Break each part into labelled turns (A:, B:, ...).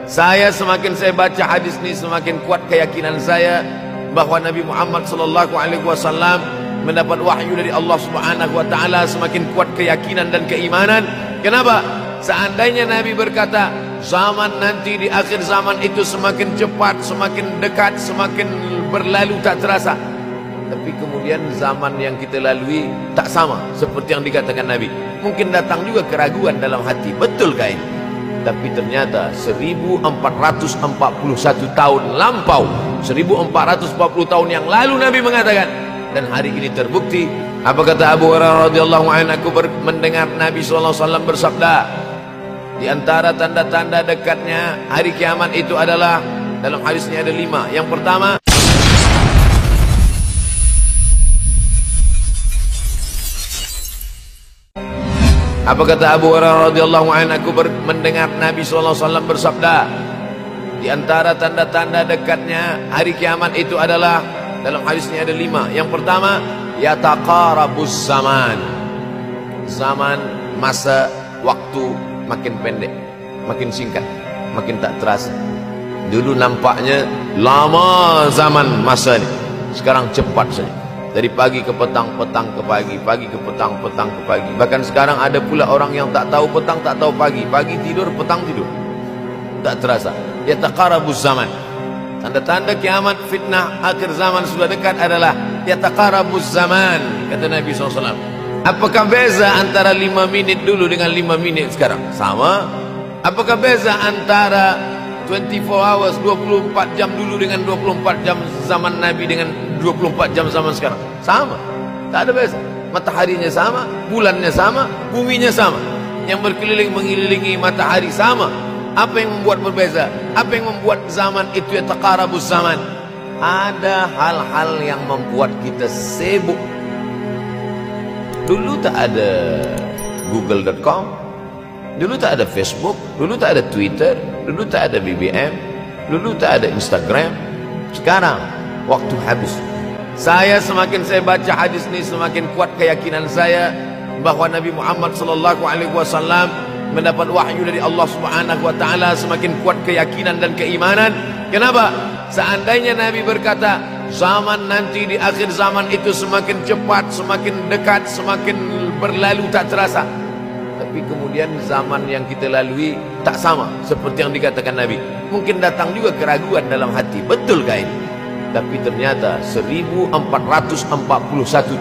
A: Semakin saya baca hadis ini, semakin kuat keyakinan saya bahwa Nabi Muhammad SAW mendapat wahyu dari Allah Subhanahu wa taala. Semakin kuat keyakinan dan keimanan. Kenapa? Seandainya Nabi berkata, zaman nanti di akhir zaman itu semakin cepat, semakin dekat, semakin berlalu tak terasa. Tapi kemudian zaman yang kita lalui tak sama seperti yang dikatakan Nabi. Mungkin datang juga keraguan dalam hati, betulkah ini? Tapi ternyata 1441 tahun lampau, 1440 tahun yang lalu Nabi mengatakan, dan hari ini terbukti. Apa kata Abu Hurairah radhiyallahu anhu? Aku mendengar Nabi SAW bersabda, di antara tanda-tanda dekatnya hari kiamat itu adalah, dalam hadisnya ada 5. Yang pertama, apa kata Abu Hurairah radhiyallahu anhu? Aku mendengar Nabi SAW bersabda, di antara tanda-tanda dekatnya hari kiamat itu adalah, dalam hadisnya ada 5. Yang pertama, yataqarabus zaman. Zaman, masa, waktu makin pendek, makin singkat, makin tak terasa. Dulu nampaknya lama zaman masa ini, sekarang cepat saja. Dari pagi ke petang, petang ke pagi, pagi ke petang, petang ke pagi. Bahkan sekarang ada pula orang yang tak tahu petang, tak tahu pagi. Pagi tidur, petang tidur. Tak terasa. Yataqarabuz zaman. Tanda-tanda kiamat, fitnah akhir zaman sudah dekat adalah yataqarabuz zaman, kata Nabi SAW. Apakah beza antara 5 minit dulu dengan 5 minit sekarang? Sama. Apakah beza antara 24 hours, 24 jam dulu dengan 24 jam zaman Nabi dengan 24 jam zaman sekarang? Sama. Tak ada beza. Mataharinya sama, bulannya sama, buminya sama. Yang berkeliling mengelilingi matahari sama. Apa yang membuat berbeza? Apa yang membuat zaman itu yataqarabuz zaman? Ada hal-hal yang membuat kita sibuk. Dulu tak ada google.com, dulu tak ada Facebook, dulu tak ada Twitter, dulu tak ada BBM, dulu tak ada Instagram. Sekarang waktu habis. Semakin saya baca hadis ini, semakin kuat keyakinan saya bahwa Nabi Muhammad SAW mendapat wahyu dari Allah Subhanahu wa taala. Semakin kuat keyakinan dan keimanan. Kenapa? Seandainya Nabi berkata, zaman nanti di akhir zaman itu semakin cepat, semakin dekat, semakin berlalu tak terasa. Tapi kemudian zaman yang kita lalui tak sama seperti yang dikatakan Nabi. Mungkin datang juga keraguan dalam hati, betulkah ini? Tapi ternyata 1441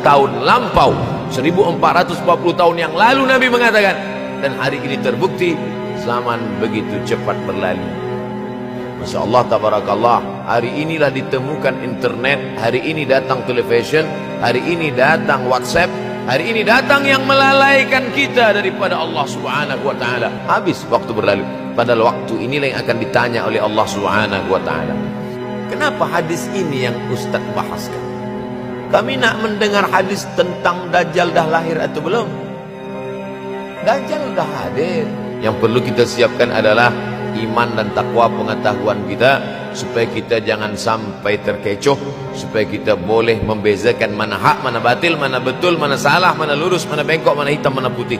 A: tahun lampau, 1440 tahun yang lalu Nabi mengatakan, dan hari ini terbukti, zaman begitu cepat berlalu. Masya Allah, tabarakallah. Hari inilah ditemukan internet, hari ini datang television, hari ini datang WhatsApp, hari ini datang yang melalaikan kita daripada Allah Subhanahu wa taala. Habis waktu berlalu. Padahal waktu inilah yang akan ditanya oleh Allah Subhanahu wa taala. Kenapa hadis ini yang Ustaz bahaskan? Kami nak mendengar hadis tentang Dajjal dah lahir atau belum? Dajjal dah hadir. Yang perlu kita siapkan adalah iman dan takwa, pengetahuan kita, supaya kita jangan sampai terkecoh, supaya kita boleh membezakan mana hak, mana batil, mana betul, mana salah, mana lurus, mana bengkok, mana hitam, mana putih.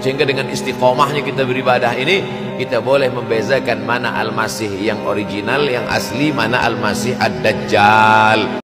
A: Sehingga dengan istiqomahnya kita beribadah ini, kita boleh membezakan mana Al-Masih yang original, yang asli, mana Al-Masih Ad-Dajjal.